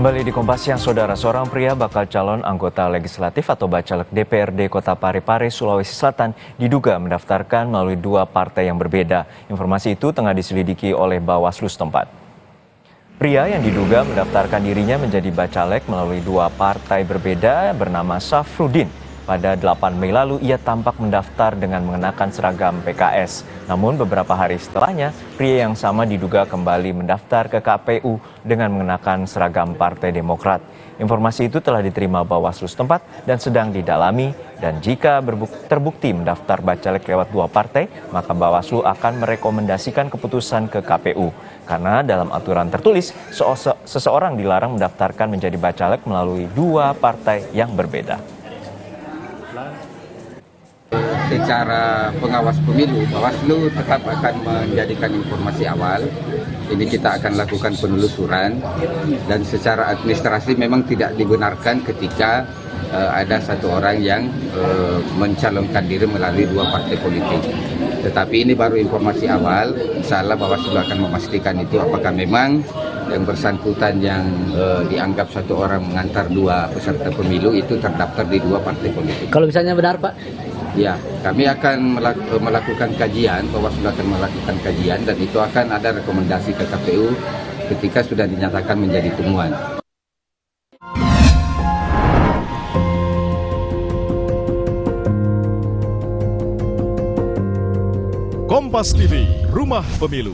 Kembali di Kompas Siang, Saudara, seorang pria bakal calon anggota legislatif atau bacalek DPRD Kota Parepare, Sulawesi Selatan diduga mendaftarkan melalui dua partai yang berbeda. Informasi itu tengah diselidiki oleh Bawaslu setempat. Pria yang diduga mendaftarkan dirinya menjadi bacalek melalui dua partai berbeda bernama Safrudin. Pada 8 Mei lalu ia tampak mendaftar dengan mengenakan seragam PKS. Namun beberapa hari setelahnya, pria yang sama diduga kembali mendaftar ke KPU dengan mengenakan seragam Partai Demokrat. Informasi itu telah diterima Bawaslu setempat dan sedang didalami, dan jika terbukti mendaftar bacalek lewat dua partai, maka Bawaslu akan merekomendasikan keputusan ke KPU. Karena dalam aturan tertulis, seseorang dilarang mendaftarkan menjadi bacalek melalui dua partai yang berbeda. Secara pengawas pemilu, Bawaslu tetap akan menjadikan informasi awal. Ini kita akan lakukan penelusuran, dan secara administrasi memang tidak dibenarkan ketika ada satu orang yang mencalonkan diri melalui dua partai politik. Tetapi ini baru informasi awal. Insya Allah Bawaslu akan memastikan itu, apakah memang yang bersangkutan yang dianggap satu orang mengantar dua peserta pemilu itu terdaftar di dua partai politik. Kalau misalnya benar, Pak? Ya, kami akan melakukan kajian, Bawaslu akan melakukan kajian, dan itu akan ada rekomendasi ke KPU ketika sudah dinyatakan menjadi temuan. Kompas TV, Rumah Pemilu.